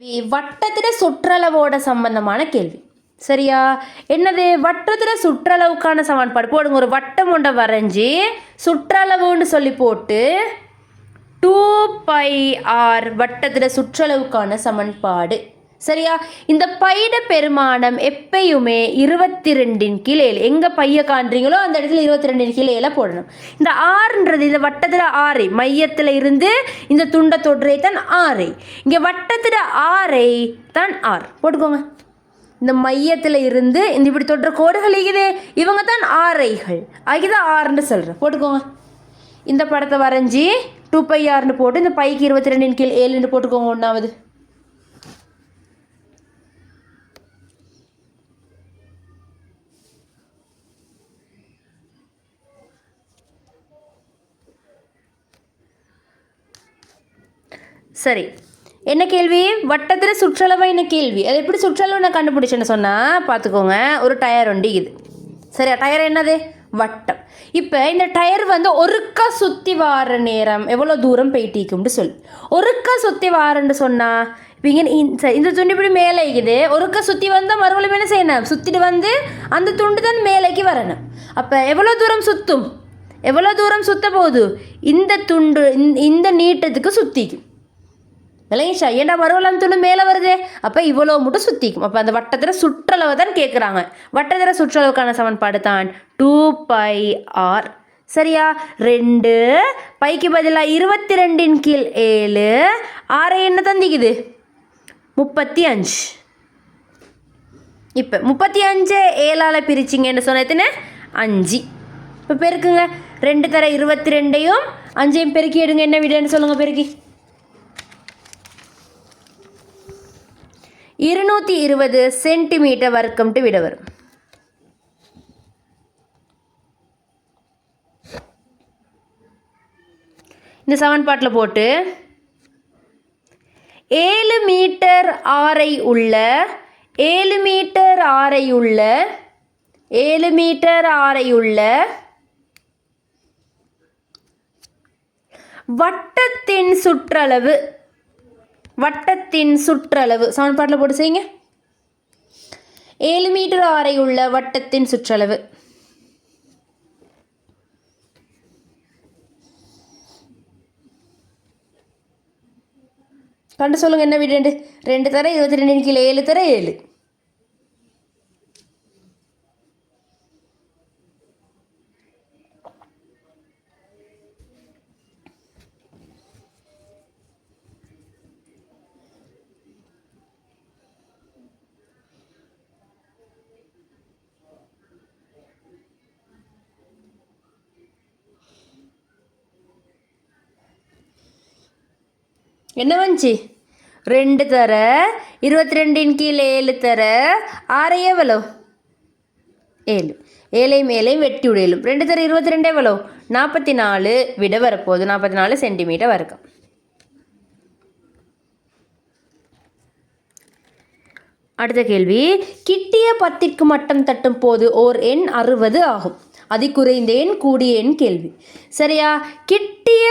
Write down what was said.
வட்டத்திட சுற்றளவோட சம்பந்தமான கேள்வி. சரியா? என்னது வட்டத்திட சுற்றளவுக்கான சமன்பாடு போடுங்க. ஒரு வட்டம் ஒன்றை வரைஞ்சி சுற்றளவுன்னு சொல்லி போட்டு 2πr வட்டத்திட சுற்றளவுக்கான சமன்பாடு. சரியா? இந்த பைட பெருமானம் எப்பயுமே 22/7. எங்கே பைய காண்றீங்களோ அந்த இடத்துல 22/7 போடணும். இந்த ஆறுன்றது இந்த வட்டத்தில் ஆறை மையத்தில் இருந்து இந்த துண்டை தொடுறை தான் ஆறை. இங்கே வட்டத்தில் ஆறை தான் ஆர் போட்டுக்கோங்க. இந்த மையத்தில் இருந்து இந்த இப்படி தொடுற கோடுகள் இருக்குது, இவங்க தான் ஆரைகள். அதுதான் ஆறுன்னு சொல்கிறேன். போட்டுக்கோங்க. இந்த படத்தை வரைஞ்சி 2πrன்னு போட்டு இந்த பைக்கு 22/7 போட்டுக்கோங்க. ஒன்றாவது சரி. என்ன கேள்வி? வட்டத்தில் சுற்றளவு என்ன கேள்வி. அது எப்படி சுற்றளவு நான் கண்டுபிடிச்சேன்னு சொன்னால் பார்த்துக்கோங்க. ஒரு டயர் ஒண்டி இது. சரியா? டயர் என்னது? வட்டம். இப்போ இந்த டயர் ஒருக்கா சுற்றி வார நேரம் எவ்வளோ தூரம் போயிட்டிக்கும்னு சொல்லி ஒருக்கா சுற்றி வாரன்னு சொன்னால் இப்போ இங்கே இந்த துண்டு இப்படி மேலே இருக்குது. ஒருக்கா சுற்றி வந்தால் மறுபடியும் என்ன செய்யணும்? சுற்றிட்டு அந்த துண்டு தான் மேலேக்கு வரணும். அப்போ எவ்வளோ தூரம் சுற்றும்? எவ்வளோ தூரம் சுற்ற போகுது? இந்த துண்டு இந்த நீட்டத்துக்கு சுற்றிக்கும். இல்லைங்கச்சா? ஏன்டா மறுவலாம் துண்டு மேலே வருது, அப்போ இவ்வளோ மட்டும் சுற்றிக்கும். அப்போ அந்த வட்டத்தில் சுற்றளவு தான் கேட்குறாங்க. வட்டத்தில் சுற்றளவுக்கான சமன்பாடு தான் 2πr. சரியா? 2 பைக்கு பதிலாக 22/7 ஆரை என்ன தந்திக்குது? 35. இப்போ 35 7ஆல் பிரிச்சிங்கன்னு சொன்னதுன்னு 5. இப்போ பெருக்குங்க. 2 தர 22ஐயும் 5ஐயும் பெருக்கி எடுங்க. என்ன விடன்னு சொல்லுங்கள். பெருக்கி 220 சென்டிமீட்டர் வர்க்கம்ட்டு விட வரும். இந்த சமன்பாட்டில் போட்டு 7 மீட்டர் ஆரை உள்ள 7 மீட்டர் ஆரை உள்ள வட்டத்தின் சுற்றளவு சமன்பாட்டில் போட்டு செய்யுங்க. 7 மீட்டர் ஆரை உள்ள வட்டத்தின் சுற்றளவு கண்டு சொல்லுங்க. என்ன வீடு? 2 தர 22/7 தர 7. என்ன வந்துச்சு? 2 தர 22/7 தர ஆரை எவ்வளோ? 7. 7ஐயும் 7ஐயும் வெட்டி விடையிலும் 2 தர 22 எவ்வளோ? 44 விட வரப்போகுது. 44 சென்டிமீட்டர் வரைக்கும். அடுத்த கேள்வி. கிட்டிய 10ற்கு மட்டம் தட்டும் போது ஓர் எண் 60 ஆகும். அது குறைந்த எண் கூடிய எண் கேள்வி. சரியா? கிட்டிய